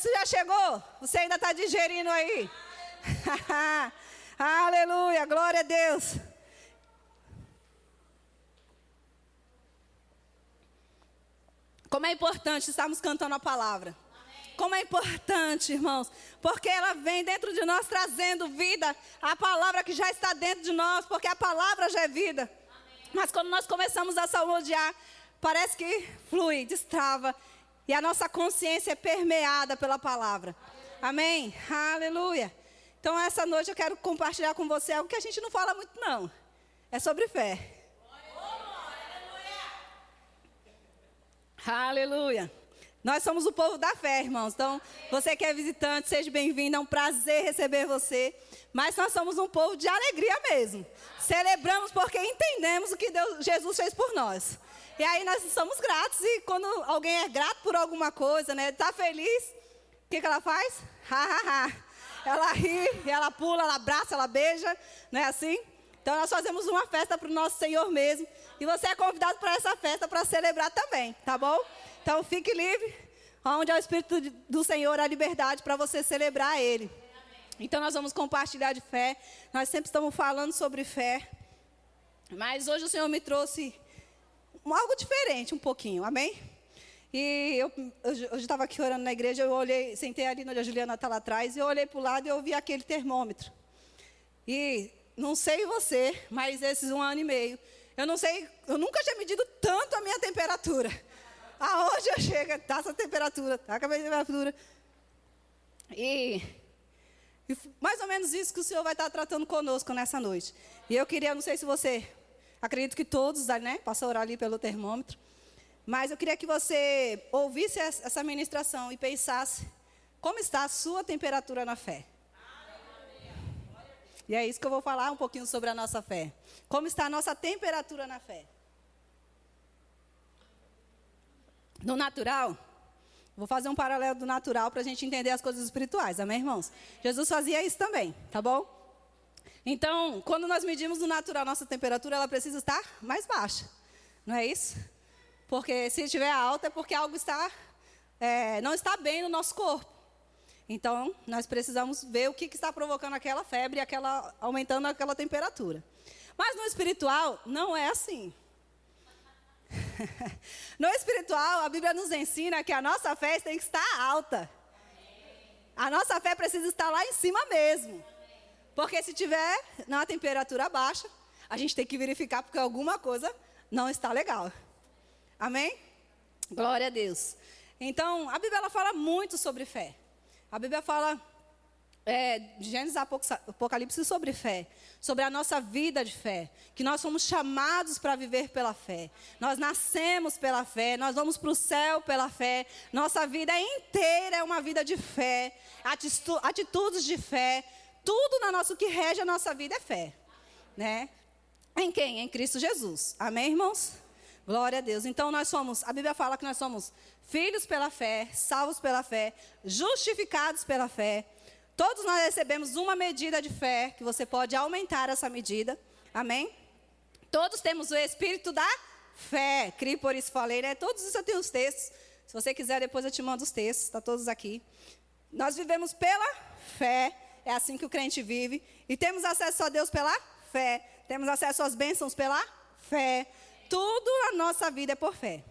você já chegou? Você ainda está digerindo aí? Aleluia, glória a Deus. Como é importante estarmos cantando a palavra. Como é importante, irmãos, porque ela vem dentro de nós trazendo vida, a palavra que já está dentro de nós, porque a palavra já é vida. Amém. Mas quando nós começamos a salmodiar, parece que flui, destrava, e a nossa consciência é permeada pela palavra. Amém? Aleluia. Então essa noite eu quero compartilhar com você algo que a gente não fala muito não, é sobre fé. Aleluia. Nós somos o povo da fé, irmãos. Então, você que é visitante, seja bem-vindo. É um prazer receber você. Mas nós somos um povo de alegria mesmo. Celebramos porque entendemos o que Jesus fez por nós. E aí nós somos gratos. E quando alguém é grato por alguma coisa, né, está feliz, o que ela faz? Ela ri, ela pula, ela abraça, ela beija. Não é assim? Então nós fazemos uma festa para o nosso Senhor mesmo. E você é convidado para essa festa para celebrar também, tá bom? Então fique livre, onde é o Espírito do Senhor, a liberdade para você celebrar Ele. Então nós vamos compartilhar de fé, nós sempre estamos falando sobre fé. Mas hoje o Senhor me trouxe algo diferente um pouquinho, amém? E hoje estava aqui orando na igreja, eu olhei, sentei ali onde a Juliana está lá atrás, e eu olhei para o lado e eu vi aquele termômetro. E não sei você, mas esses 1 ano e meio, eu não sei, eu nunca tinha medido tanto a minha temperatura. Aonde eu chego, está essa temperatura, está com a minha temperatura. E mais ou menos isso que o Senhor vai estar tratando conosco nessa noite. E eu queria, não sei se você, acredito que todos, né, passam a orar ali pelo termômetro. Mas eu queria que você ouvisse essa ministração e pensasse como está a sua temperatura na fé. E é isso que eu vou falar um pouquinho sobre a nossa fé. Como está a nossa temperatura na fé. No natural, vou fazer um paralelo do natural para a gente entender as coisas espirituais, amém, irmãos? Jesus fazia isso também, tá bom? Então, quando nós medimos no natural nossa temperatura, ela precisa estar mais baixa, não é isso? Porque se estiver alta é porque algo não está bem no nosso corpo. Então, nós precisamos ver o que está provocando aquela febre, aumentando aquela temperatura. Mas no espiritual, não é assim. No espiritual, a Bíblia nos ensina que a nossa fé tem que estar alta. A nossa fé precisa estar lá em cima mesmo. Porque se tiver na temperatura baixa, a gente tem que verificar porque alguma coisa não está legal. Amém? Glória a Deus. Então, a Bíblia ela fala muito sobre fé. A Bíblia fala de Gênesis a Apocalipse sobre fé, sobre a nossa vida de fé, que nós somos chamados para viver pela fé, nós nascemos pela fé, nós vamos para o céu pela fé, nossa vida inteira é uma vida de fé, atitudes de fé, tudo o que rege a nossa vida é fé, né? Em quem? Em Cristo Jesus, amém, irmãos? Glória a Deus. Então a Bíblia fala que nós somos filhos pela fé, salvos pela fé, justificados pela fé. Todos nós recebemos uma medida de fé, que você pode aumentar essa medida. Amém? Todos temos o espírito da fé. Criei, por isso falei, né? Todos isso eu tenho os textos. Se você quiser, depois eu te mando os textos. Está todos aqui. Nós vivemos pela fé. É assim que o crente vive. E temos acesso a Deus pela fé. Temos acesso às bênçãos pela fé. Tudo na nossa vida é por fé.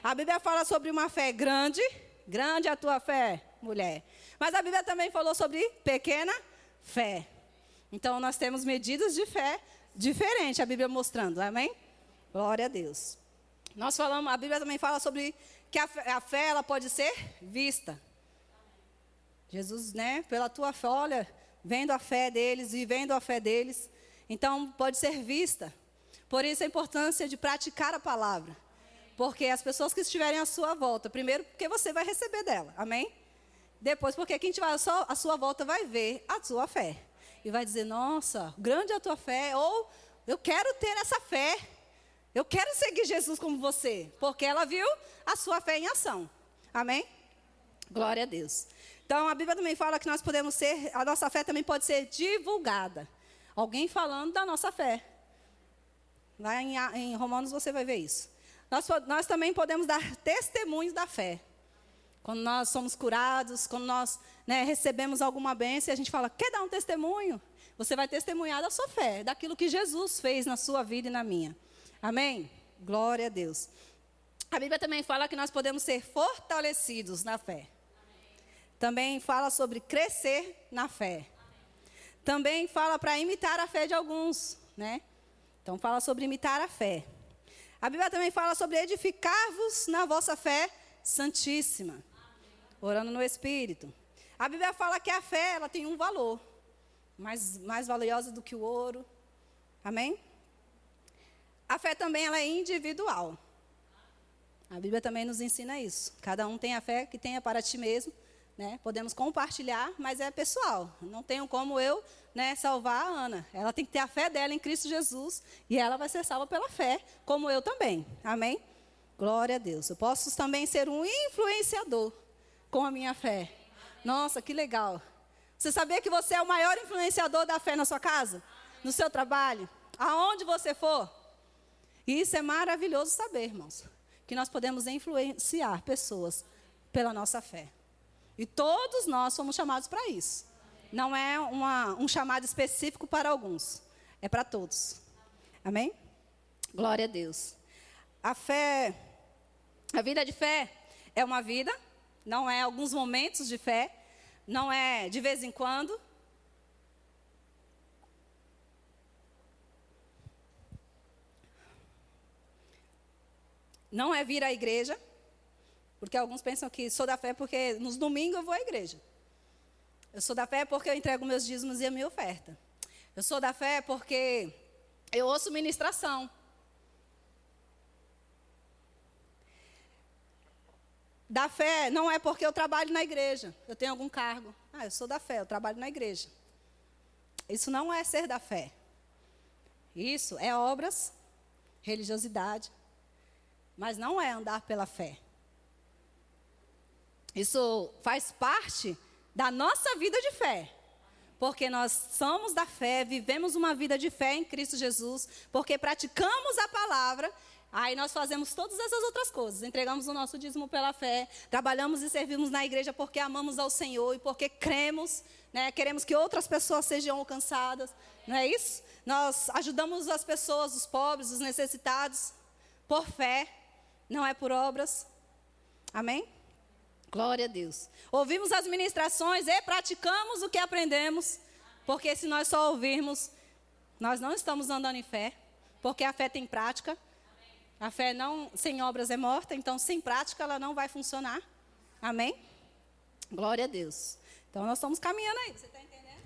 A Bíblia fala sobre uma fé grande. Grande a tua fé, mulher. Mas a Bíblia também falou sobre pequena fé. Então, nós temos medidas de fé diferentes, a Bíblia mostrando, amém? Glória a Deus. A Bíblia também fala sobre que a fé ela pode ser vista. Jesus, né, pela tua fé, olha, vendo a fé deles, vivendo a fé deles. Então, pode ser vista. Por isso, a importância de praticar a palavra. Porque as pessoas que estiverem à sua volta, primeiro, porque você vai receber dela, amém? Depois, porque quem estiver à sua volta vai ver a sua fé. E vai dizer, nossa, grande é a tua fé. Ou, eu quero ter essa fé. Eu quero seguir Jesus como você. Porque ela viu a sua fé em ação. Amém? Glória a Deus. Então, a Bíblia também fala que nós podemos a nossa fé também pode ser divulgada. Alguém falando da nossa fé. Lá em Romanos você vai ver isso. Nós também podemos dar testemunhos da fé. Quando nós somos curados, quando nós recebemos alguma bênção, e a gente fala, quer dar um testemunho? Você vai testemunhar da sua fé, daquilo que Jesus fez na sua vida e na minha. Amém? Glória a Deus. A Bíblia também fala que nós podemos ser fortalecidos na fé. Também fala sobre crescer na fé. Também fala para imitar a fé de alguns, né? Então fala sobre imitar a fé. A Bíblia também fala sobre edificar-vos na vossa fé santíssima. Orando no Espírito. A Bíblia fala que a fé, ela tem um valor. Mais valiosa do que o ouro. Amém? A fé também, ela é individual. A Bíblia também nos ensina isso. Cada um tem a fé que tenha para ti mesmo. Né? Podemos compartilhar, mas é pessoal. Não tenho como eu salvar a Ana. Ela tem que ter a fé dela em Cristo Jesus. E ela vai ser salva pela fé, como eu também. Amém? Glória a Deus. Eu posso também ser um influenciador com a minha fé. Nossa, que legal. Você sabia que você é o maior influenciador da fé na sua casa? No seu trabalho? Aonde você for? E isso é maravilhoso saber, irmãos. Que nós podemos influenciar pessoas pela nossa fé. E todos nós somos chamados para isso. Não é um chamado específico para alguns. É para todos. Amém? Glória a Deus. A fé, a vida de fé é uma vida, não é alguns momentos de fé, não é de vez em quando. Não é vir à igreja, porque alguns pensam que sou da fé porque nos domingos eu vou à igreja. Eu sou da fé porque eu entrego meus dízimos e a minha oferta. Eu sou da fé porque eu ouço ministração. Da fé não é porque eu trabalho na igreja, eu tenho algum cargo. Eu sou da fé, eu trabalho na igreja. Isso não é ser da fé. Isso é obras, religiosidade, mas não é andar pela fé. Isso faz parte da nossa vida de fé. Porque nós somos da fé, vivemos uma vida de fé em Cristo Jesus, porque praticamos a palavra, aí nós fazemos todas essas outras coisas. Entregamos o nosso dízimo pela fé, trabalhamos e servimos na igreja porque amamos ao Senhor e porque cremos, queremos que outras pessoas sejam alcançadas. Não é isso? Nós ajudamos as pessoas, os pobres, os necessitados, por fé, não é por obras. Amém? Glória a Deus. Ouvimos as ministrações e praticamos o que aprendemos. Porque se nós só ouvirmos, nós não estamos andando em fé. Porque a fé tem prática. A fé não, sem obras é morta. Então, sem prática, ela não vai funcionar. Amém? Glória a Deus. Então, nós estamos caminhando aí. Você está entendendo?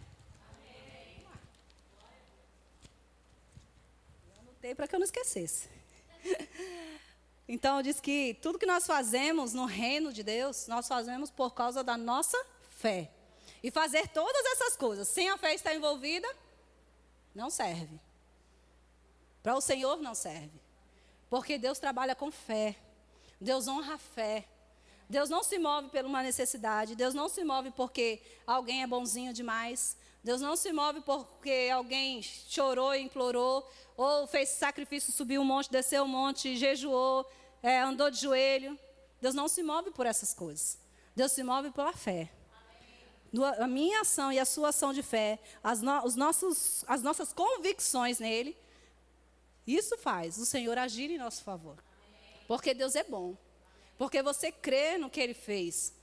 Amém. Eu anotei para que eu não esquecesse. Então, diz que tudo que nós fazemos no reino de Deus, nós fazemos por causa da nossa fé. E fazer todas essas coisas, sem a fé estar envolvida, não serve. Para o Senhor não serve. Porque Deus trabalha com fé. Deus honra a fé. Deus não se move por uma necessidade. Deus não se move porque alguém é bonzinho demais. Deus não se move porque alguém chorou e implorou, ou fez sacrifício, subiu um monte, desceu um monte, jejuou, andou de joelho. Deus não se move por essas coisas. Deus se move pela fé. A minha ação e a sua ação de fé, as nossas convicções nele, isso faz o Senhor agir em nosso favor. Porque Deus é bom. Porque você crê no que Ele fez,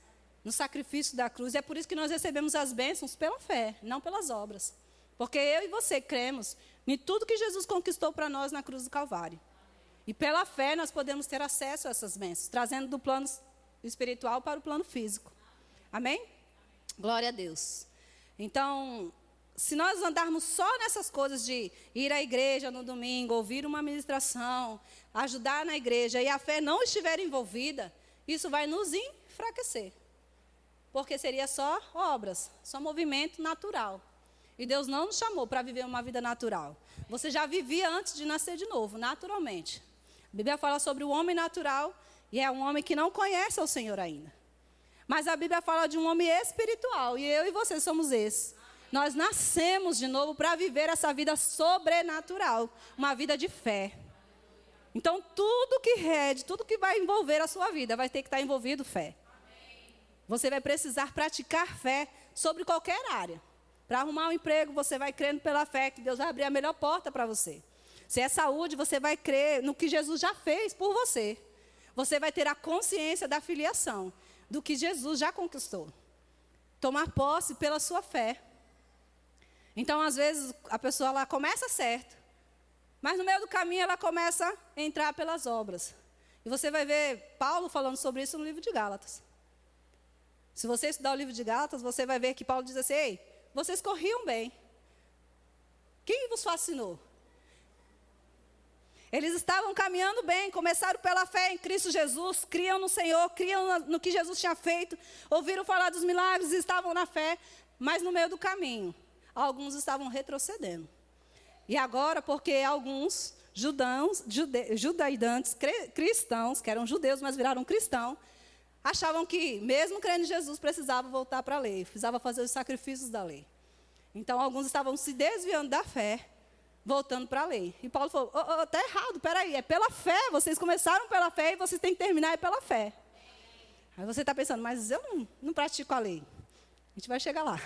no sacrifício da cruz. E é por isso que nós recebemos as bênçãos pela fé, não pelas obras. Porque eu e você cremos em tudo que Jesus conquistou para nós na cruz do Calvário. E pela fé nós podemos ter acesso a essas bênçãos, trazendo do plano espiritual para o plano físico. Amém? Glória a Deus. Então, se nós andarmos só nessas coisas de ir à igreja no domingo, ouvir uma ministração, ajudar na igreja, e a fé não estiver envolvida, isso vai nos enfraquecer. Porque seria só obras, só movimento natural. E Deus não nos chamou para viver uma vida natural. Você já vivia antes de nascer de novo, naturalmente. A Bíblia fala sobre o homem natural, e é um homem que não conhece o Senhor ainda. Mas a Bíblia fala de um homem espiritual, e eu e você somos esse. Nós nascemos de novo para viver essa vida sobrenatural, uma vida de fé. Então, tudo que vai envolver a sua vida, vai ter que estar envolvido fé. Você vai precisar praticar fé sobre qualquer área. Para arrumar um emprego, você vai crendo pela fé que Deus vai abrir a melhor porta para você. Se é saúde, você vai crer no que Jesus já fez por você. Você vai ter a consciência da filiação, do que Jesus já conquistou. Tomar posse pela sua fé. Então, às vezes, a pessoa ela começa certo, mas no meio do caminho ela começa a entrar pelas obras. E você vai ver Paulo falando sobre isso no livro de Gálatas. Se você estudar o livro de Gálatas, você vai ver que Paulo diz assim: ei, vocês corriam bem. Quem vos fascinou? Eles estavam caminhando bem, começaram pela fé em Cristo Jesus, criam no Senhor, criam no que Jesus tinha feito, ouviram falar dos milagres e estavam na fé, mas no meio do caminho, alguns estavam retrocedendo. E agora, porque alguns judaidantes, cristãos, que eram judeus, mas viraram cristãos, achavam que, mesmo crendo em Jesus, precisavam voltar para a lei, precisava fazer os sacrifícios da lei. Então, alguns estavam se desviando da fé, voltando para a lei. E Paulo falou: está errado, peraí, é pela fé, vocês começaram pela fé e vocês têm que terminar pela fé. Aí você está pensando: mas eu não pratico a lei. A gente vai chegar lá.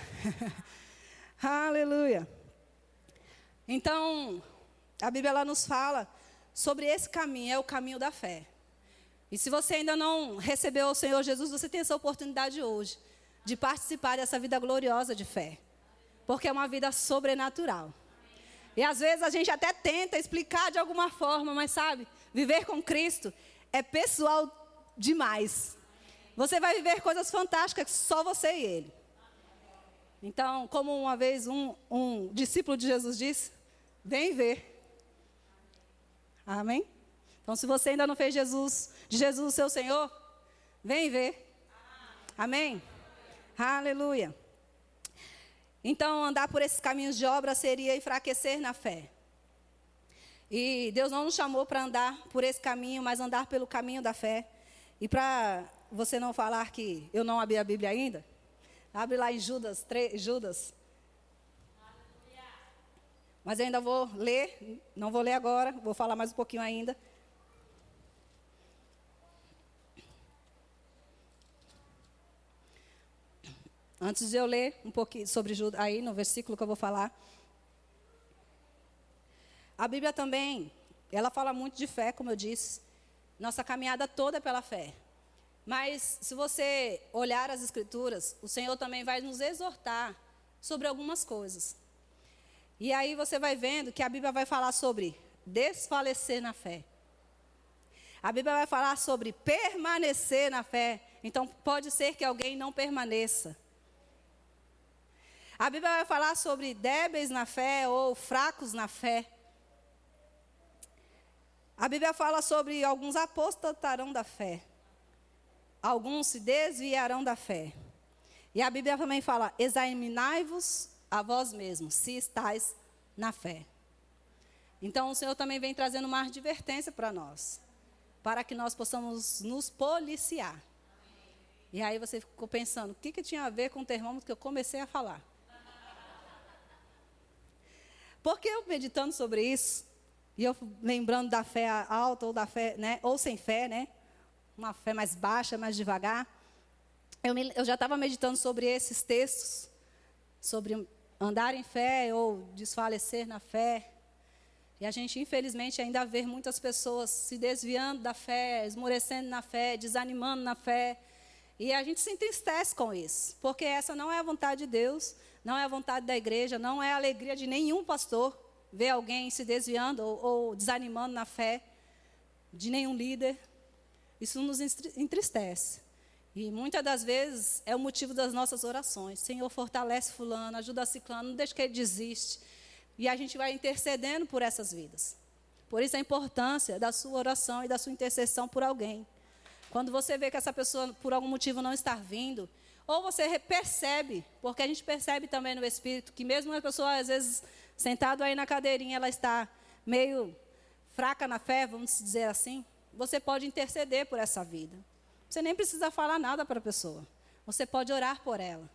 Aleluia. Então, a Bíblia ela nos fala sobre esse caminho, é o caminho da fé. E se você ainda não recebeu o Senhor Jesus, você tem essa oportunidade hoje de participar dessa vida gloriosa de fé. Porque é uma vida sobrenatural. E às vezes a gente até tenta explicar de alguma forma, mas sabe, viver com Cristo é pessoal demais. Você vai viver coisas fantásticas que só você e Ele. Então, como uma vez um discípulo de Jesus disse: vem ver. Amém? Então, se você ainda não fez de Jesus o seu Senhor, vem ver. Amém? Aleluia. Então, andar por esses caminhos de obra seria enfraquecer na fé. E Deus não nos chamou para andar por esse caminho, mas andar pelo caminho da fé. E para você não falar que eu não abri a Bíblia ainda, abre lá em Judas. Mas eu ainda vou ler, não vou ler agora, vou falar mais um pouquinho ainda. Antes de eu ler um pouquinho sobre Judas, aí no versículo que eu vou falar. A Bíblia também, ela fala muito de fé, como eu disse. Nossa caminhada toda é pela fé. Mas se você olhar as Escrituras, o Senhor também vai nos exortar sobre algumas coisas. E aí você vai vendo que a Bíblia vai falar sobre desfalecer na fé. A Bíblia vai falar sobre permanecer na fé. Então pode ser que alguém não permaneça. A Bíblia vai falar sobre débeis na fé ou fracos na fé. A Bíblia fala sobre alguns apostatarão da fé. Alguns se desviarão da fé. E a Bíblia também fala: examinai-vos a vós mesmos, se estáis na fé. Então o Senhor também vem trazendo uma advertência para nós, para que nós possamos nos policiar. E aí você ficou pensando: o que tinha a ver com o termômetro que eu comecei a falar? Porque eu meditando sobre isso, e eu lembrando da fé alta ou da fé, né, ou sem fé, né, uma fé mais baixa, mais devagar, eu já estava meditando sobre esses textos, sobre andar em fé ou desfalecer na fé. E a gente, infelizmente, ainda vê muitas pessoas se desviando da fé, esmorecendo na fé, desanimando na fé. E a gente se entristece com isso, porque essa não é a vontade de Deus, não é a vontade da igreja, não é a alegria de nenhum pastor ver alguém se desviando ou desanimando na fé, de nenhum líder. Isso nos entristece. E muitas das vezes é o motivo das nossas orações. Senhor, fortalece fulano, ajuda ciclano, não deixe que ele desiste. E a gente vai intercedendo por essas vidas. Por isso a importância da sua oração e da sua intercessão por alguém. Quando você vê que essa pessoa, por algum motivo, não está vindo, ou você percebe, porque a gente percebe também no Espírito, que mesmo a pessoa, às vezes, sentada aí na cadeirinha, ela está meio fraca na fé, vamos dizer assim, você pode interceder por essa vida. Você nem precisa falar nada para a pessoa. Você pode orar por ela.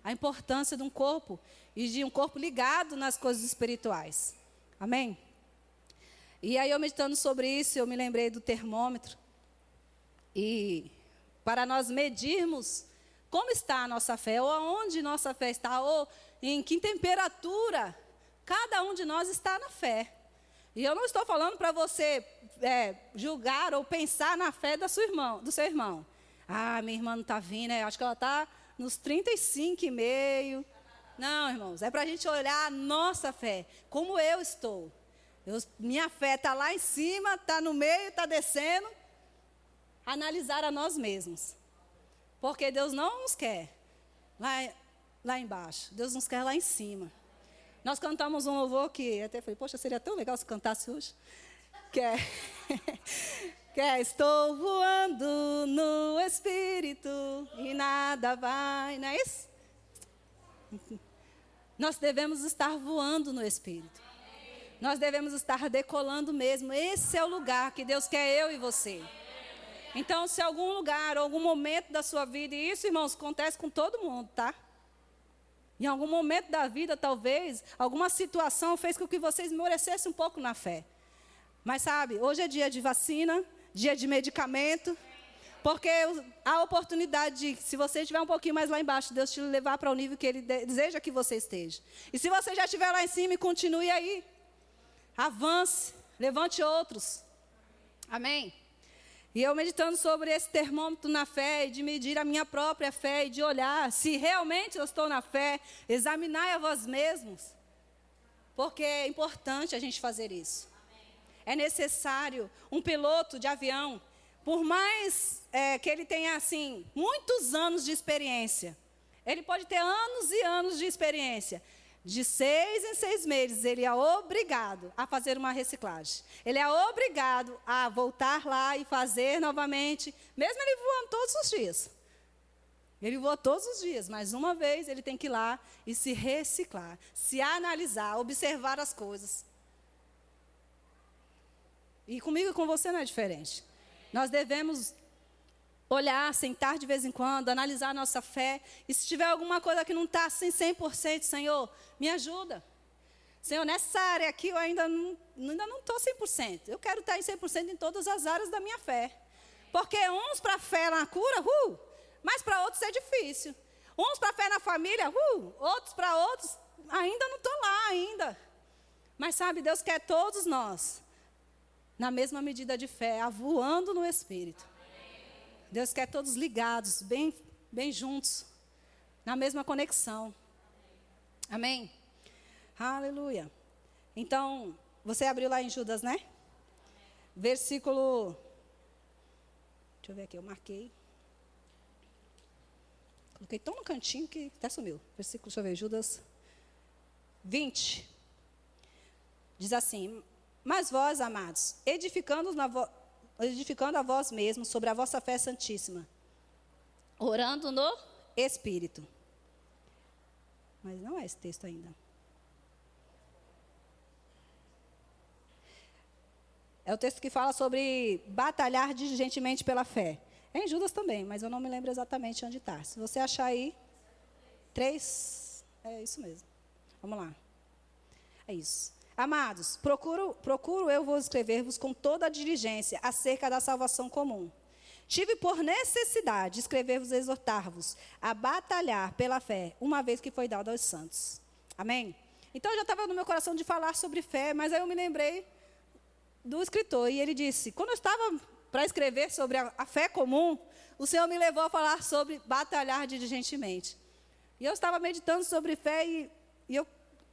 A importância de um corpo e de um corpo ligado nas coisas espirituais. Amém? E aí, eu meditando sobre isso, eu me lembrei do termômetro. E para nós medirmos como está a nossa fé, ou aonde nossa fé está, ou em que temperatura cada um de nós está na fé. E eu não estou falando para você julgar ou pensar na fé do seu irmão. Ah, minha irmã não está vindo, acho que ela está nos 35,5. Não, irmãos, é para a gente olhar a nossa fé, como eu estou. Minha fé está lá em cima, está no meio, está descendo. Analisar a nós mesmos. Porque Deus não nos quer lá embaixo, Deus nos quer lá em cima. Nós cantamos um louvor que até falei, poxa, seria tão legal se cantasse hoje. Que é estou voando no Espírito e nada vai, não é isso? Nós devemos estar voando no Espírito. Nós devemos estar decolando mesmo. Esse é o lugar que Deus quer eu e você. Então, se algum lugar, algum momento da sua vida, e isso, irmãos, acontece com todo mundo, tá? Em algum momento da vida, talvez, alguma situação fez com que você esmorecesse um pouco na fé. Mas sabe, hoje é dia de vacina, dia de medicamento, porque há oportunidade de, se você estiver um pouquinho mais lá embaixo, Deus te levar para o nível que Ele deseja que você esteja. E se você já estiver lá em cima, continue aí. Avance, levante outros. Amém? E eu meditando sobre esse termômetro na fé, e de medir a minha própria fé, e de olhar se realmente eu estou na fé, examinar a vós mesmos. Porque é importante a gente fazer isso. É necessário um piloto de avião, por mais que ele tenha, assim, muitos anos de experiência. Ele pode ter anos e anos de experiência. De 6 em 6 meses, ele é obrigado a fazer uma reciclagem. Ele é obrigado a voltar lá e fazer novamente, mesmo ele voando todos os dias. Ele voa todos os dias, mas uma vez ele tem que ir lá e se reciclar, se analisar, observar as coisas. E comigo e com você não é diferente. Nós devemos olhar, sentar de vez em quando, analisar a nossa fé. E se tiver alguma coisa que não está assim 100%, Senhor, me ajuda. Senhor, nessa área aqui eu ainda não estou 100%. Eu quero estar em 100% em todas as áreas da minha fé. Porque uns para a fé na cura, mas para outros é difícil. Uns para a fé na família, outros para outros, ainda não estou lá ainda. Mas sabe, Deus quer todos nós na mesma medida de fé, voando no Espírito. Deus quer todos ligados, bem juntos, na mesma conexão. Amém? Aleluia. Então, você abriu lá em Judas, né? Versículo... Deixa eu ver aqui, eu marquei. Coloquei tão no cantinho que até sumiu. Versículo, deixa eu ver, Judas 20. Diz assim: mas vós, amados, edificando a vós mesmos sobre a vossa fé santíssima, orando no Espírito. Mas não é esse texto ainda. É o texto que fala sobre batalhar diligentemente pela fé. É em Judas também, mas eu não me lembro exatamente onde está. Se você achar aí, 3, é isso mesmo. Vamos lá. É isso. Amados, procuro eu vos escrever-vos com toda a diligência acerca da salvação comum. Tive por necessidade escrever-vos e exortar-vos a batalhar pela fé, uma vez que foi dado aos santos. Amém? Então, já estava no meu coração de falar sobre fé, mas aí eu me lembrei do escritor, e ele disse, quando eu estava para escrever sobre a fé comum, o Senhor me levou a falar sobre batalhar diligentemente. E eu estava meditando sobre fé, e eu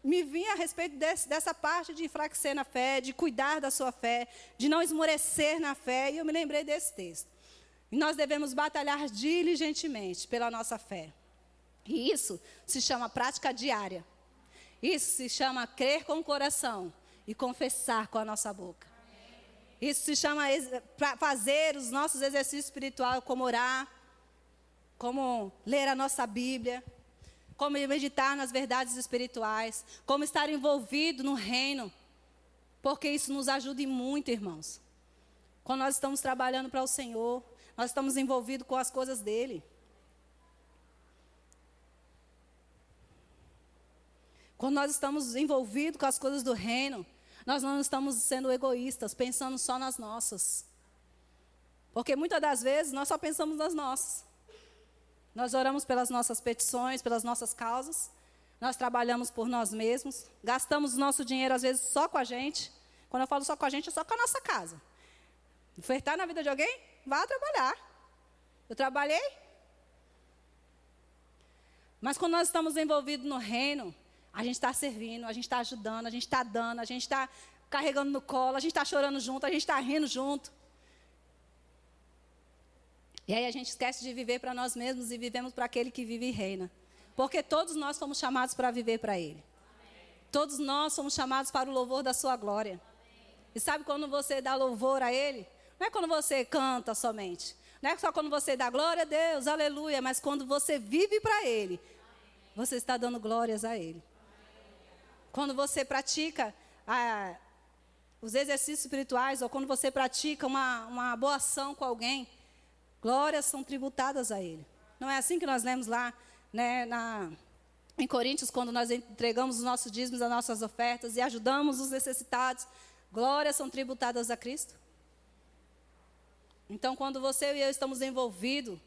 me vinha a respeito dessa parte de enfraquecer na fé, de cuidar da sua fé, de não esmorecer na fé, e eu me lembrei desse texto. E nós devemos batalhar diligentemente pela nossa fé. E isso se chama prática diária. Isso se chama crer com o coração e confessar com a nossa boca. Isso se chama fazer os nossos exercícios espirituais, como orar, como ler a nossa Bíblia, como meditar nas verdades espirituais, como estar envolvido no reino, porque isso nos ajuda em muito, irmãos. Quando nós estamos trabalhando para o Senhor, nós estamos envolvidos com as coisas dEle. Quando nós estamos envolvidos com as coisas do reino, nós não estamos sendo egoístas, pensando só nas nossas. Porque muitas das vezes nós só pensamos nas nossas. Nós oramos pelas nossas petições, pelas nossas causas. Nós trabalhamos por nós mesmos. Gastamos o nosso dinheiro, às vezes, só com a gente. Quando eu falo só com a gente, é só com a nossa casa. Ofertar na vida de alguém? Vá trabalhar. Eu trabalhei. Mas quando nós estamos envolvidos no reino, a gente está servindo, a gente está ajudando, a gente está dando, a gente está carregando no colo, a gente está chorando junto, a gente está rindo junto. E aí a gente esquece de viver para nós mesmos e vivemos para aquele que vive e reina. Porque todos nós fomos chamados para viver para Ele. Todos nós somos chamados para o louvor da sua glória. E sabe quando você dá louvor a Ele? Não é quando você canta somente. Não é só quando você dá glória a Deus, aleluia. Mas quando você vive para Ele, você está dando glórias a Ele. Quando você pratica os exercícios espirituais, ou quando você pratica uma boa ação com alguém, glórias são tributadas a Ele. Não é assim que nós lemos lá, né, em Coríntios, quando nós entregamos os nossos dízimos, as nossas ofertas e ajudamos os necessitados, glórias são tributadas a Cristo. Então, quando você e eu estamos envolvidos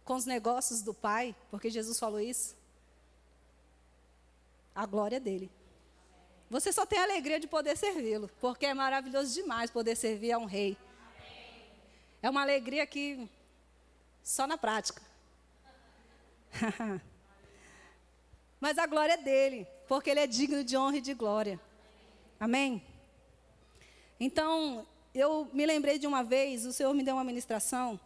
com os negócios do Pai, porque Jesus falou isso, a glória é dele. Você só tem a alegria de poder servi-lo, porque é maravilhoso demais poder servir a um rei. É uma alegria que só na prática. Mas a glória é dele, porque ele é digno de honra e de glória. Amém? Então, eu me lembrei de uma vez, o Senhor me deu uma ministração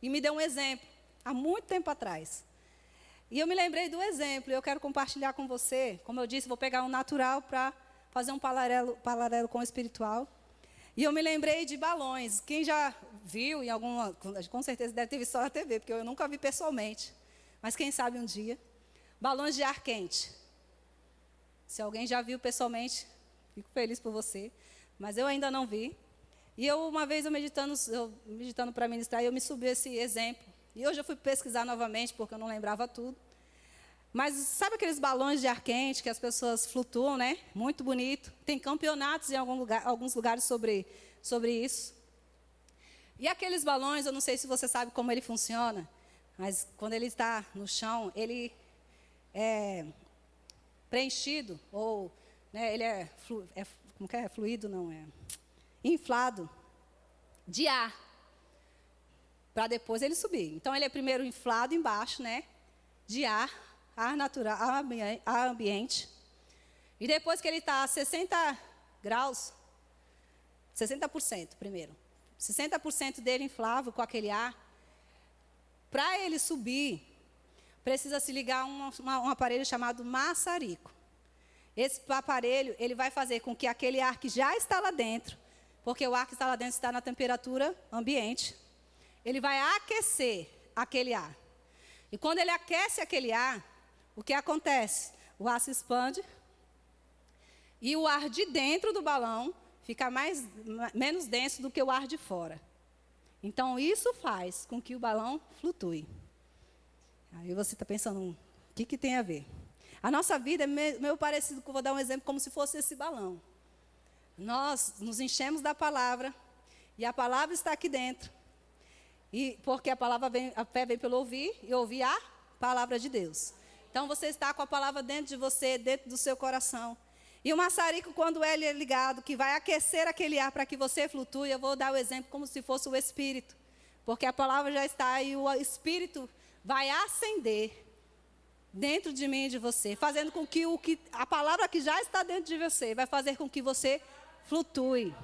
e me deu um exemplo, há muito tempo atrás. E eu me lembrei do exemplo, e eu quero compartilhar com você. Como eu disse, vou pegar um natural para fazer um paralelo com o espiritual. E eu me lembrei de balões. Quem já viu em alguma, com certeza deve ter visto só na TV, porque eu nunca vi pessoalmente. Mas quem sabe um dia. Balões de ar quente. Se alguém já viu pessoalmente, fico feliz por você. Mas eu ainda não vi. E uma vez eu meditando para ministrar, eu me subi esse exemplo. E hoje eu fui pesquisar novamente, porque eu não lembrava tudo. Mas sabe aqueles balões de ar quente que as pessoas flutuam, né? Muito bonito. Tem campeonatos em alguns lugares sobre isso. E aqueles balões, eu não sei se você sabe como ele funciona, mas quando ele está no chão, ele é preenchido, ou né, ele como que é? Fluido, não é? Inflado de ar, para depois ele subir. Então, ele é primeiro inflado embaixo, né? De ar natural, ar ambiente. E depois que ele está a 60 graus, 60% primeiro. 60% dele inflável com aquele ar. Para ele subir, precisa se ligar um aparelho chamado maçarico. Esse aparelho, ele vai fazer com que aquele ar que já está lá dentro, porque o ar que está lá dentro está na temperatura ambiente, ele vai aquecer aquele ar. E quando ele aquece aquele ar, o que acontece? O ar se expande e o ar de dentro do balão fica menos denso do que o ar de fora. Então, isso faz com que o balão flutue. Aí você está pensando, o que tem a ver? A nossa vida é meio parecido, vou dar um exemplo, como se fosse esse balão. Nós nos enchemos da palavra, e a palavra está aqui dentro. E porque a fé vem pelo ouvir, e ouvir a palavra de Deus. Então, você está com a palavra dentro de você, dentro do seu coração. E o maçarico, quando ele é ligado, que vai aquecer aquele ar para que você flutue, eu vou dar o exemplo como se fosse o Espírito. Porque a palavra já está e o Espírito vai acender dentro de mim e de você, fazendo com que a palavra que já está dentro de você vai fazer com que você flutue.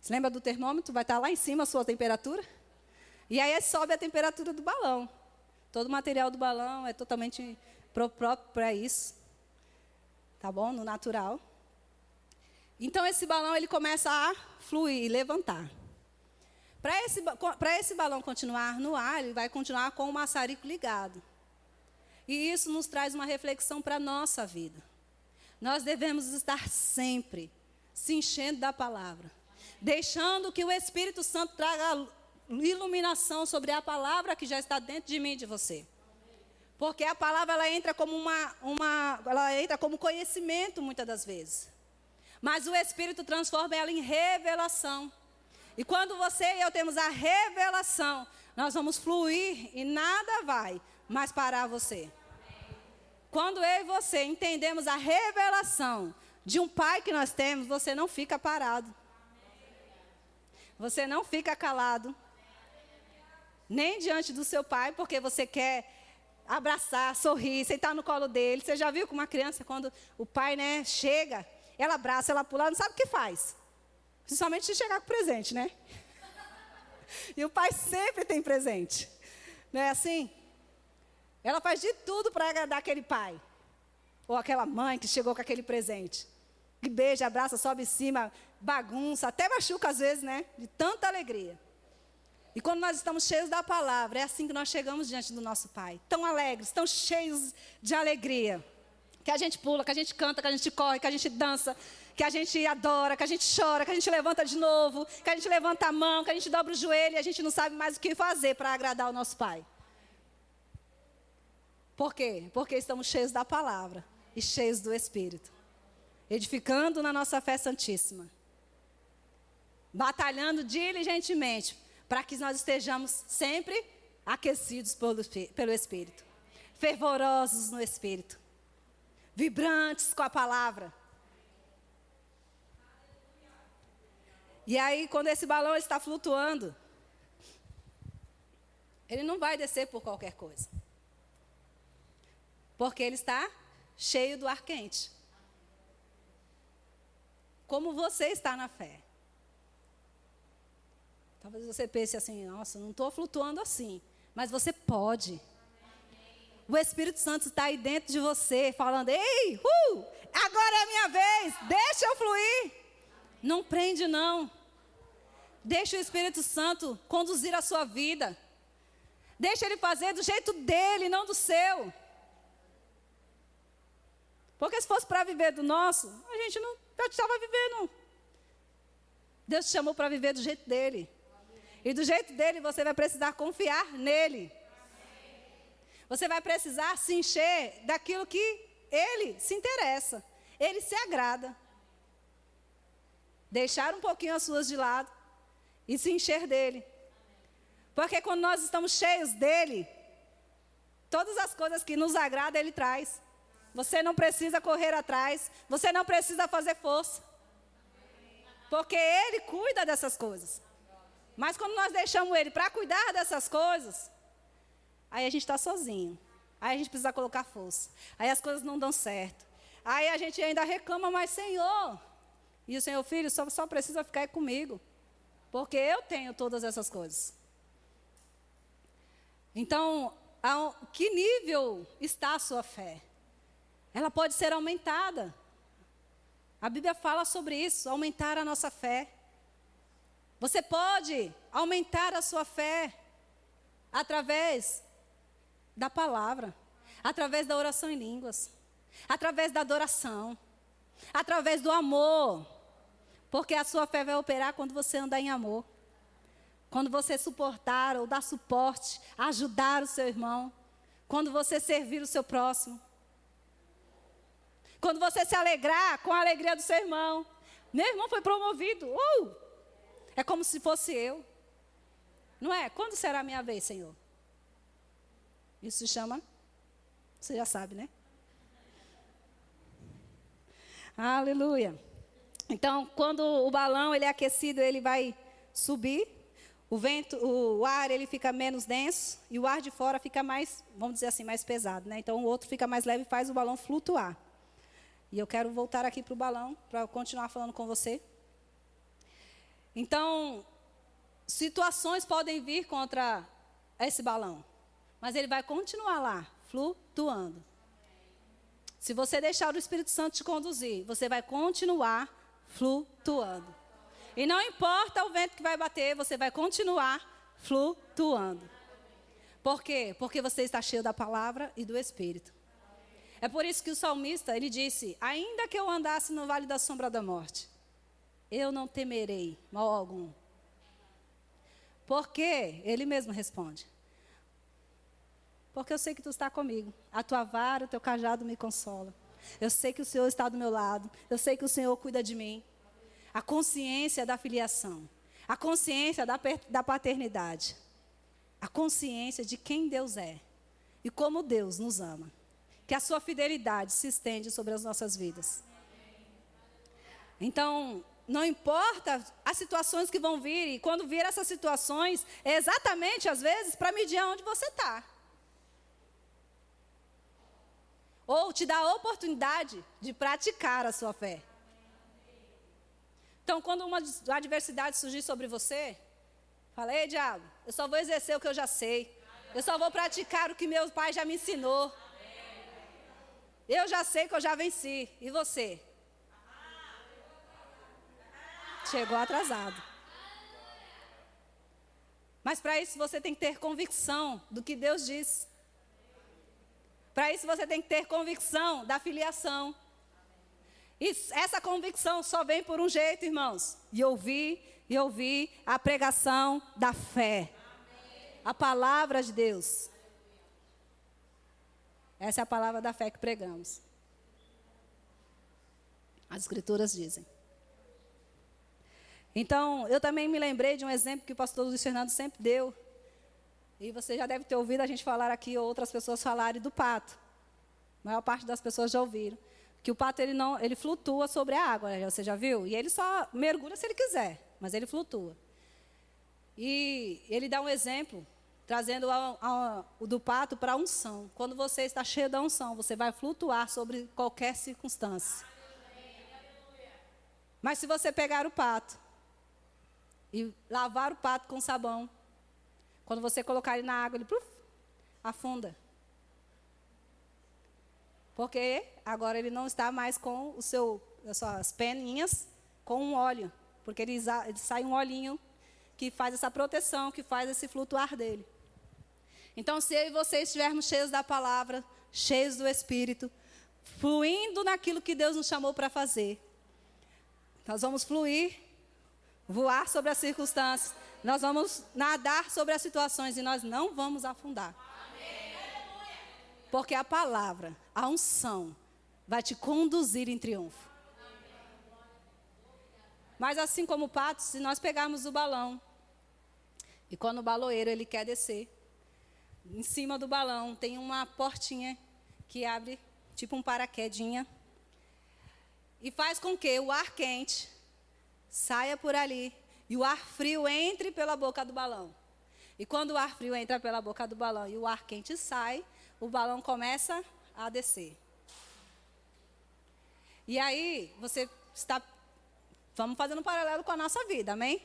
Você lembra do termômetro? Vai estar lá em cima a sua temperatura. E aí sobe a temperatura do balão. Todo o material do balão é totalmente próprio para isso. Tá bom? No natural. Então, esse balão, ele começa a fluir, levantar. Para esse balão continuar no ar, ele vai continuar com o maçarico ligado. E isso nos traz uma reflexão para a nossa vida. Nós devemos estar sempre se enchendo da palavra. Deixando que o Espírito Santo traga iluminação sobre a palavra que já está dentro de mim e de você. Porque a palavra ela entra como ela entra como conhecimento muitas das vezes. Mas o Espírito transforma ela em revelação. E quando você e eu temos a revelação, nós vamos fluir e nada vai mais parar você. Quando eu e você entendemos a revelação de um pai que nós temos, você não fica parado. Você não fica calado. Nem diante do seu pai, porque você quer abraçar, sorrir, sentar no colo dele. Você já viu com uma criança, quando o pai, né, chega, ela abraça, ela pula, ela não sabe o que faz. Principalmente se chegar com presente, né? E o pai sempre tem presente. Não é assim? Ela faz de tudo para agradar aquele pai. Ou aquela mãe que chegou com aquele presente. E beija, abraça, sobe em cima, bagunça, até machuca às vezes, né? De tanta alegria. E quando nós estamos cheios da palavra, é assim que nós chegamos diante do nosso Pai. Tão alegres, tão cheios de alegria. Que a gente pula, que a gente canta, que a gente corre, que a gente dança, que a gente adora, que a gente chora, que a gente levanta de novo, que a gente levanta a mão, que a gente dobra o joelho e a gente não sabe mais o que fazer para agradar o nosso Pai. Por quê? Porque estamos cheios da palavra e cheios do Espírito. Edificando na nossa fé santíssima. Batalhando diligentemente para que nós estejamos sempre aquecidos pelo Espírito. Fervorosos no Espírito. Vibrantes com a palavra. E aí, quando esse balão está flutuando, ele não vai descer por qualquer coisa. Porque ele está cheio do ar quente. Como você está na fé. Talvez você pense assim, nossa, não estou flutuando assim. Mas você pode. O Espírito Santo está aí dentro de você, falando, ei, agora é a minha vez, deixa eu fluir. Não prende não. Deixa o Espírito Santo conduzir a sua vida. Deixa ele fazer do jeito dele, não do seu. Porque se fosse para viver do nosso, a gente não estava vivendo. Deus te chamou para viver do jeito dele. E do jeito dele você vai precisar confiar nele. Você vai precisar se encher daquilo que ele se interessa. Ele se agrada. Deixar um pouquinho as suas de lado e se encher dele. Porque quando nós estamos cheios dele, todas as coisas que nos agradam ele traz. Você não precisa correr atrás, você não precisa fazer força. Porque ele cuida dessas coisas. Mas quando nós deixamos ele para cuidar dessas coisas, aí a gente está sozinho. Aí a gente precisa colocar força. Aí as coisas não dão certo. Aí a gente ainda reclama, mas Senhor. E o Senhor, filho, só precisa ficar aí comigo. Porque eu tenho todas essas coisas. Então, a que nível está a sua fé? Ela pode ser aumentada. A Bíblia fala sobre isso, aumentar a nossa fé. Você pode aumentar a sua fé através da palavra, através da oração em línguas, através da adoração, através do amor. Porque a sua fé vai operar quando você andar em amor. Quando você suportar ou dar suporte, ajudar o seu irmão. Quando você servir o seu próximo. Quando você se alegrar com a alegria do seu irmão. Meu irmão foi promovido. É como se fosse eu. Não é? Quando será a minha vez, Senhor? Isso se chama, você já sabe, né? Aleluia. Então, quando o balão ele é aquecido, ele vai subir. O vento, o ar ele fica menos denso e o ar de fora fica mais, vamos dizer assim, mais pesado, né? Então o outro fica mais leve e faz o balão flutuar. E eu quero voltar aqui para o balão para continuar falando com você. Então, situações podem vir contra esse balão, mas ele vai continuar lá, flutuando. Se você deixar o Espírito Santo te conduzir, você vai continuar flutuando. E não importa o vento que vai bater, você vai continuar flutuando. Por quê? Porque você está cheio da palavra e do Espírito. É por isso que o salmista, ele disse, ainda que eu andasse no vale da sombra da morte, eu não temerei mal algum. Por quê? Ele mesmo responde. Porque eu sei que tu está comigo. A tua vara, o teu cajado me consola. Eu sei que o Senhor está do meu lado. Eu sei que o Senhor cuida de mim. A consciência da filiação. A consciência da paternidade. A consciência de quem Deus é e como Deus nos ama. Que a sua fidelidade se estende sobre as nossas vidas. Então, não importa as situações que vão vir, e quando vir essas situações, é exatamente, às vezes, para medir onde você está. Ou te dá a oportunidade de praticar a sua fé. Então, quando uma adversidade surgir sobre você, fala: ei, diabo, eu só vou exercer o que eu já sei. Eu só vou praticar o que meu pai já me ensinou. Eu já sei que eu já venci. E você? Chegou atrasado. Mas para isso você tem que ter convicção do que Deus diz. Para isso você tem que ter convicção da filiação. E essa convicção só vem por um jeito, irmãos. E ouvir a pregação da fé. A palavra de Deus. Essa é a palavra da fé que pregamos. As escrituras dizem. Então, eu também me lembrei de um exemplo que o pastor Luiz Fernando sempre deu. E você já deve ter ouvido a gente falar aqui, ou outras pessoas falarem do pato. A maior parte das pessoas já ouviram. Que o pato ele flutua sobre a água, né? Você já viu? E ele só mergulha se ele quiser, mas ele flutua. E ele dá um exemplo, trazendo o do pato para a unção. Quando você está cheio da unção, você vai flutuar sobre qualquer circunstância. Mas se você pegar o pato e lavar o pato com sabão, quando você colocar ele na água, ele afunda. Porque agora ele não está mais com as suas peninhas com um óleo. Porque ele sai um olhinho que faz essa proteção, que faz esse flutuar dele. Então, se eu e você estivermos cheios da palavra, cheios do Espírito, fluindo naquilo que Deus nos chamou para fazer, nós vamos fluir, voar sobre as circunstâncias, nós vamos nadar sobre as situações e nós não vamos afundar. Porque a palavra, a unção, vai te conduzir em triunfo. Mas assim como o pato, se nós pegarmos o balão, e quando o baloeiro ele quer descer, em cima do balão tem uma portinha que abre, tipo um paraquedinha, e faz com que o ar quente saia por ali e o ar frio entre pela boca do balão. E quando o ar frio entra pela boca do balão e o ar quente sai, o balão começa a descer. E aí, vamos fazendo um paralelo com a nossa vida, amém?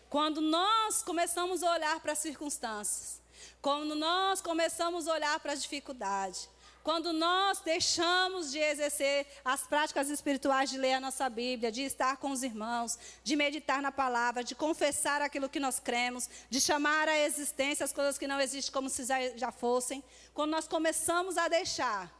Quando nós começamos a olhar para as circunstâncias, quando nós começamos a olhar para as dificuldades, quando nós deixamos de exercer as práticas espirituais de ler a nossa Bíblia, de estar com os irmãos, de meditar na palavra, de confessar aquilo que nós cremos, de chamar à existência as coisas que não existem como se já fossem, quando nós começamos a deixar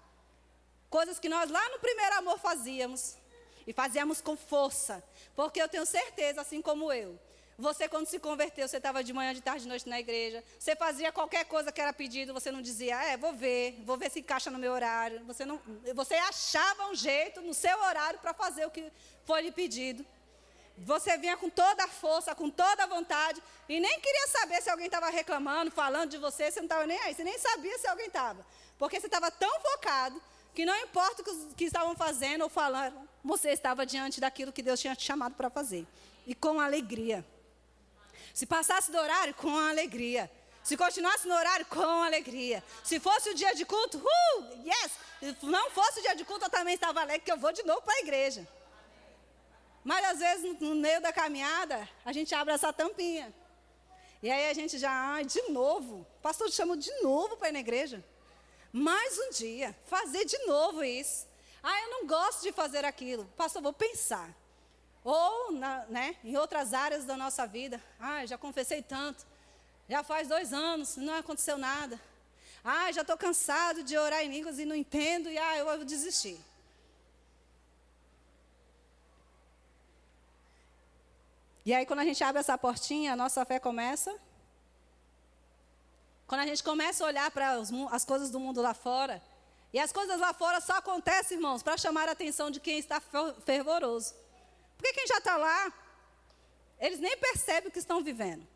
coisas que nós lá no primeiro amor fazíamos, e fazíamos com força, porque eu tenho certeza, assim como eu, você quando se converteu, você estava de manhã, de tarde, de noite na igreja, você fazia qualquer coisa que era pedido, você não dizia, vou ver se encaixa no meu horário, você achava um jeito no seu horário para fazer o que foi lhe pedido. Você vinha com toda a força, com toda a vontade, e nem queria saber se alguém estava reclamando, falando de você, você não estava nem aí, você nem sabia se alguém estava, porque você estava tão focado, que não importa o que estavam fazendo ou falando, você estava diante daquilo que Deus tinha te chamado para fazer, e com alegria. Se passasse do horário, com alegria. Se continuasse no horário, com alegria. Se fosse o dia de culto, yes! Se não fosse o dia de culto, eu também estava alegre, que eu vou de novo para a igreja. Mas às vezes, no meio da caminhada, a gente abre essa tampinha. E aí a gente já, de novo, o pastor te chamou de novo para ir na igreja. Mais um dia, fazer de novo isso. Eu não gosto de fazer aquilo. Pastor, vou pensar. Ou, em outras áreas da nossa vida. Já confessei tanto. Já faz 2 anos, não aconteceu nada. Já estou cansado de orar em línguas e não entendo, e eu vou desistir. E aí, quando a gente abre essa portinha, a nossa fé começa. Quando a gente começa a olhar para as coisas do mundo lá fora, e as coisas lá fora só acontecem, irmãos, para chamar a atenção de quem está fervoroso. Porque quem já está lá, Eles nem percebem o que estão vivendo.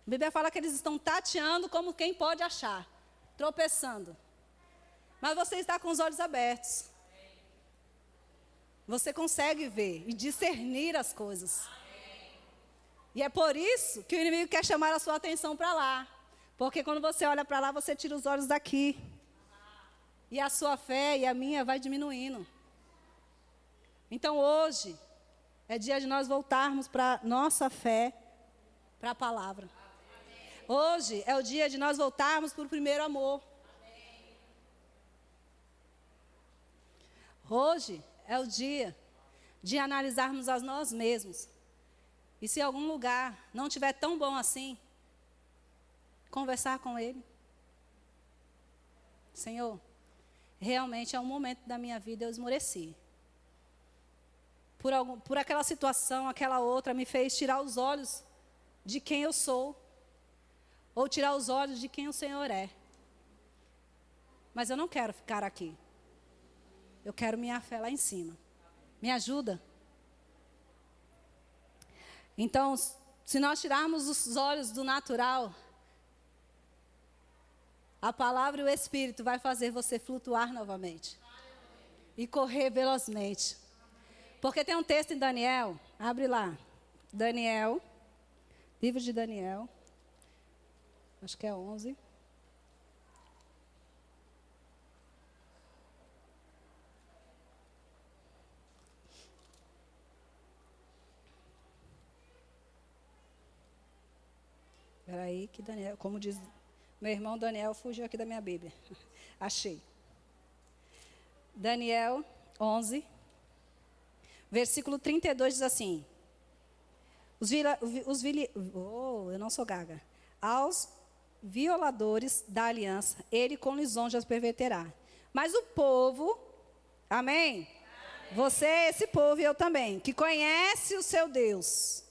A Bíblia fala que eles estão tateando como quem pode achar, tropeçando. Mas você está com os olhos abertos. Você consegue ver e discernir as coisas. E é por isso que o inimigo quer chamar a sua atenção para lá. Porque quando você olha para lá, você tira os olhos daqui. E a sua fé e a minha vai diminuindo. Então hoje é dia de nós voltarmos para nossa fé, para a palavra. Hoje é o dia de nós voltarmos para o primeiro amor. Hoje é o dia de analisarmos a nós mesmos. E se algum lugar não estiver tão bom assim, conversar com Ele. Senhor, realmente é um momento da minha vida eu esmoreci. Por aquela situação, aquela outra, me fez tirar os olhos de quem eu sou. Ou tirar os olhos de quem o Senhor é. Mas eu não quero ficar aqui. Eu quero minha fé lá em cima. Me ajuda? Então, se nós tirarmos os olhos do natural, a palavra e o Espírito vai fazer você flutuar novamente. E correr velozmente. Porque tem um texto em Daniel, abre lá. Daniel, livro de Daniel, acho que é 11. Espera aí que Daniel, como diz meu irmão Daniel, fugiu aqui da minha Bíblia. Achei. Daniel 11, versículo 32 diz assim: eu não sou gaga. Aos violadores da aliança, ele com lisonjas perverterá. Mas o povo, amém? Você, esse povo e eu também, que conhece o seu Deus,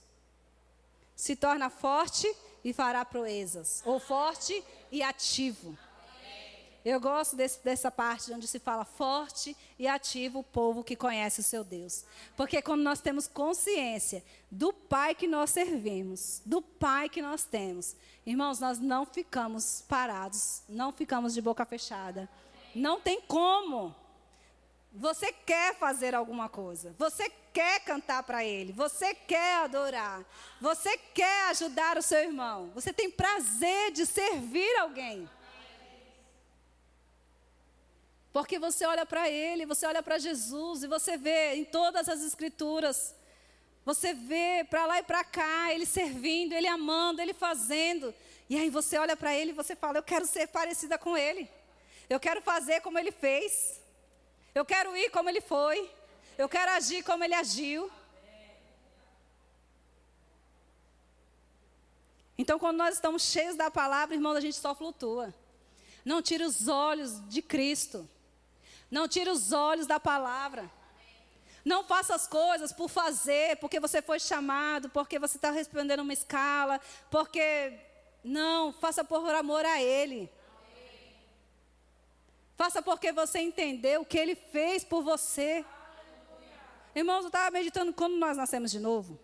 se torna forte e fará proezas. Ou forte e ativo. Eu gosto dessa parte onde se fala forte e ativo o povo que conhece o seu Deus. Porque quando nós temos consciência do Pai que nós servimos, do Pai que nós temos, irmãos, nós não ficamos parados, não ficamos de boca fechada. Não tem como. Você quer fazer alguma coisa, você quer cantar para Ele, você quer adorar, você quer ajudar o seu irmão, você tem prazer de servir alguém. Porque você olha para Ele, você olha para Jesus e você vê em todas as Escrituras, você vê para lá e para cá, Ele servindo, Ele amando, Ele fazendo. E aí você olha para Ele e você fala, eu quero ser parecida com Ele, eu quero fazer como Ele fez. Eu quero ir como Ele foi. Eu quero agir como Ele agiu. Então, quando nós estamos cheios da palavra, irmãos, a gente só flutua. Não tire os olhos de Cristo. Não tire os olhos da palavra. Não faça as coisas por fazer, porque você foi chamado, porque você está respondendo uma escala, porque... Não, faça por amor a Ele. Faça porque você entendeu o que Ele fez por você. Irmãos, eu estava meditando quando nós nascemos de novo.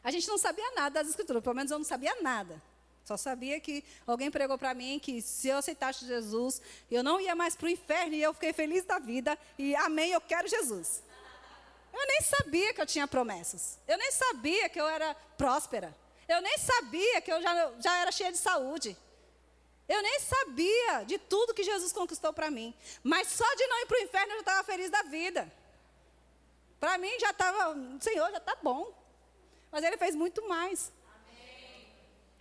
A gente não sabia nada das Escrituras, pelo menos eu não sabia nada. Só sabia que alguém pregou para mim que se eu aceitasse Jesus, eu não ia mais para o inferno e eu fiquei feliz da vida. E amém, eu quero Jesus. Eu nem sabia que eu tinha promessas. Eu nem sabia que eu era próspera. Eu nem sabia que eu já era cheia de saúde. Eu nem sabia de tudo que Jesus conquistou para mim. Mas só de não ir para o inferno eu já estava feliz da vida. Para mim já estava, Senhor, já está bom. Mas Ele fez muito mais. Amém.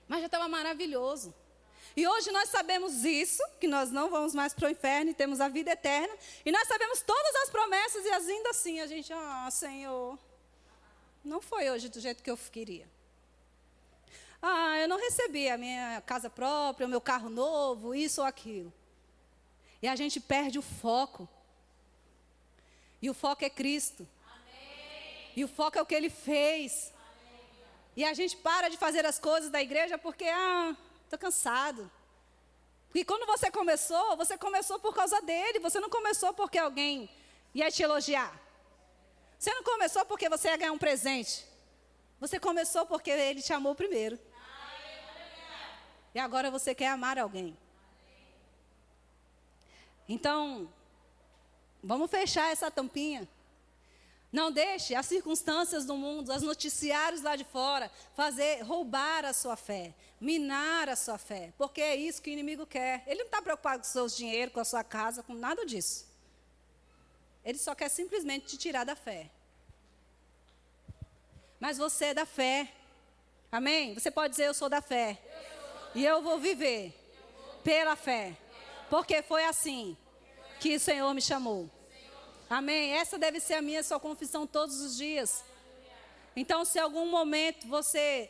Mas já estava maravilhoso. E hoje nós sabemos isso, que nós não vamos mais para o inferno e temos a vida eterna. E nós sabemos todas as promessas e ainda assim a gente, Senhor, não foi hoje do jeito que eu queria. Eu não recebi a minha casa própria, o meu carro novo, isso ou aquilo. E a gente perde o foco. E o foco é Cristo. Amém. E o foco é o que Ele fez. Amém. E a gente para de fazer as coisas da igreja porque, estou cansado. Porque quando você começou por causa dele. Você não começou porque alguém ia te elogiar. Você não começou porque você ia ganhar um presente. Você começou porque Ele te amou primeiro. E agora você quer amar alguém. Então, vamos fechar essa tampinha. Não deixe as circunstâncias do mundo, os noticiários lá de fora, roubar a sua fé, minar a sua fé, porque é isso que o inimigo quer. Ele não está preocupado com os seus dinheiros, com a sua casa, com nada disso. Ele só quer simplesmente te tirar da fé. Mas você é da fé. Amém? Você pode dizer, eu sou da fé. E eu vou viver pela fé. Porque foi assim que o Senhor me chamou. Amém? Essa deve ser a minha sua confissão todos os dias. Então, se em algum momento você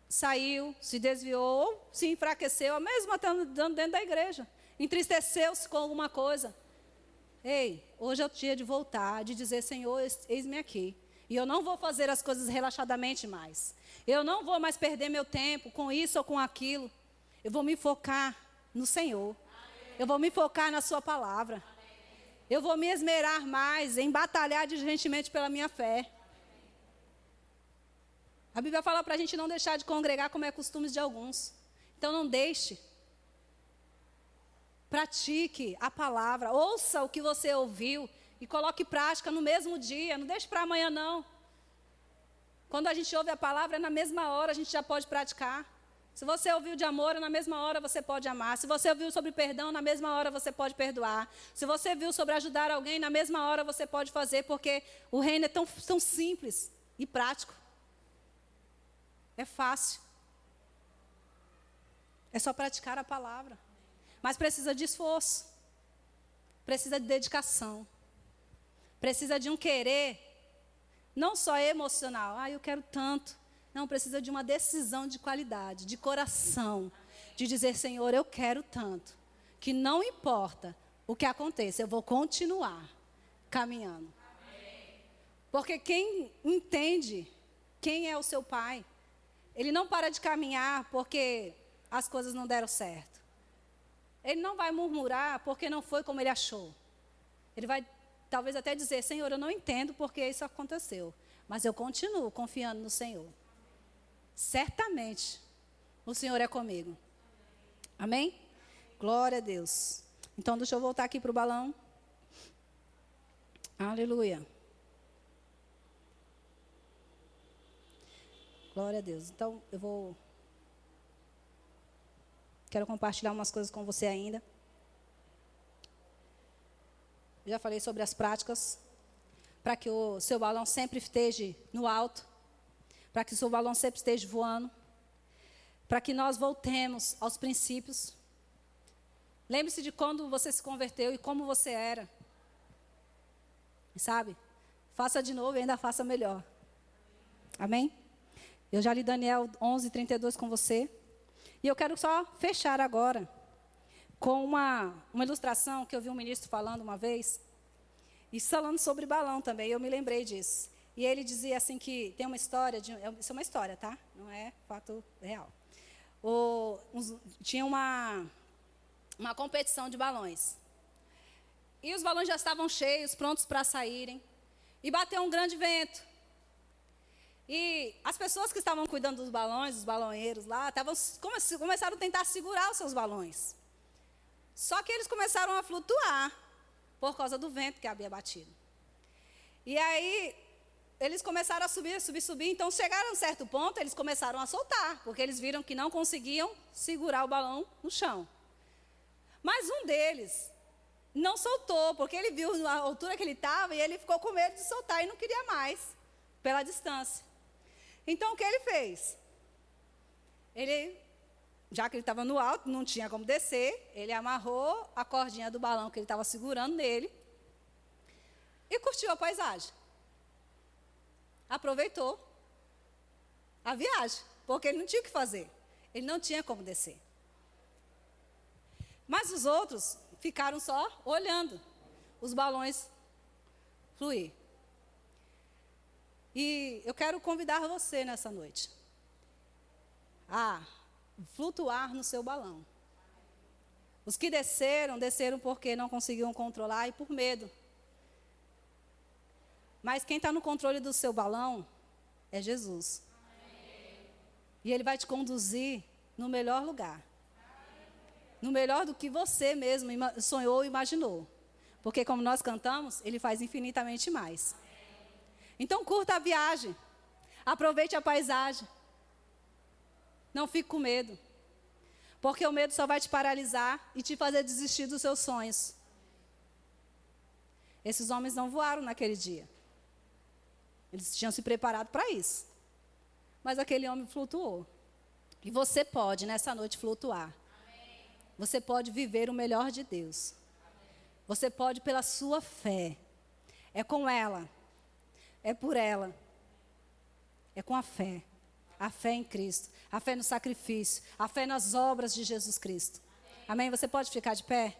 saiu, se desviou, ou se enfraqueceu, mesmo estando dentro da igreja, entristeceu-se com alguma coisa. Ei, hoje é o dia de voltar, de dizer, Senhor, eis-me aqui. E eu não vou fazer as coisas relaxadamente mais. Eu não vou mais perder meu tempo com isso ou com aquilo. Eu vou me focar no Senhor. Eu vou me focar na sua palavra. Eu vou me esmerar mais em batalhar diligentemente pela minha fé. A Bíblia fala para a gente não deixar de congregar como é costume de alguns. Então não deixe. Pratique a palavra. Ouça o que você ouviu e coloque em prática no mesmo dia. Não deixe para amanhã, não. Quando a gente ouve a palavra, na mesma hora a gente já pode praticar. Se você ouviu de amor, na mesma hora você pode amar. Se você ouviu sobre perdão, na mesma hora você pode perdoar. Se você viu sobre ajudar alguém, na mesma hora você pode fazer, porque o reino é tão simples e prático. É fácil. É só praticar a palavra. Mas precisa de esforço. Precisa de dedicação. Precisa de um querer, não só emocional. Eu quero tanto. Não, precisa de uma decisão de qualidade, de coração, de dizer, Senhor, eu quero tanto, que não importa o que aconteça, eu vou continuar caminhando. Porque quem entende quem é o seu pai, ele não para de caminhar porque as coisas não deram certo. Ele não vai murmurar porque não foi como ele achou. Ele vai talvez até dizer, Senhor, eu não entendo porque isso aconteceu, mas eu continuo confiando no Senhor. Certamente, o Senhor é comigo. Amém? Glória a Deus. Então, deixa eu voltar aqui para o balão. Aleluia. Glória a Deus. Então, quero compartilhar umas coisas com você ainda. Eu já falei sobre as práticas, para que o seu balão sempre esteja no alto. Para que o seu balão sempre esteja voando, para que nós voltemos aos princípios. Lembre-se de quando você se converteu e como você era. Sabe? Faça de novo e ainda faça melhor. Amém? Eu já li Daniel 11:32 com você. E eu quero só fechar agora com uma ilustração que eu vi um ministro falando uma vez. E falando sobre balão também, eu me lembrei disso. E ele dizia assim que tem uma história, isso é uma história, tá? Não é fato real. Tinha uma competição de balões. E os balões já estavam cheios, prontos para saírem. E bateu um grande vento. E as pessoas que estavam cuidando dos balões, os baloneiros lá, começaram a tentar segurar os seus balões. Só que eles começaram a flutuar por causa do vento que havia batido. E aí eles começaram a subir. Então, chegaram a um certo ponto, eles começaram a soltar, porque eles viram que não conseguiam segurar o balão no chão. Mas um deles não soltou, porque ele viu a altura que ele estava e ele ficou com medo de soltar e não queria mais, pela distância. Então, o que ele fez? Já que ele estava no alto, não tinha como descer, ele amarrou a cordinha do balão que ele estava segurando nele e curtiu a paisagem. Aproveitou a viagem, porque ele não tinha o que fazer. Ele não tinha como descer. Mas os outros ficaram só olhando os balões fluir. E eu quero convidar você nessa noite a flutuar no seu balão. Os que desceram porque não conseguiam controlar e por medo. Mas quem está no controle do seu balão é Jesus. E Ele vai te conduzir no melhor lugar. No melhor do que você mesmo sonhou e imaginou. Porque como nós cantamos, Ele faz infinitamente mais. Então curta a viagem. Aproveite a paisagem. Não fique com medo. Porque o medo só vai te paralisar e te fazer desistir dos seus sonhos. Esses homens não voaram naquele dia. Eles tinham se preparado para isso. Mas aquele homem flutuou. E você pode, nessa noite, flutuar. Você pode viver o melhor de Deus. Você pode pela sua fé. É com ela. É por ela. É com a fé. A fé em Cristo. A fé no sacrifício. A fé nas obras de Jesus Cristo. Amém? Você pode ficar de pé?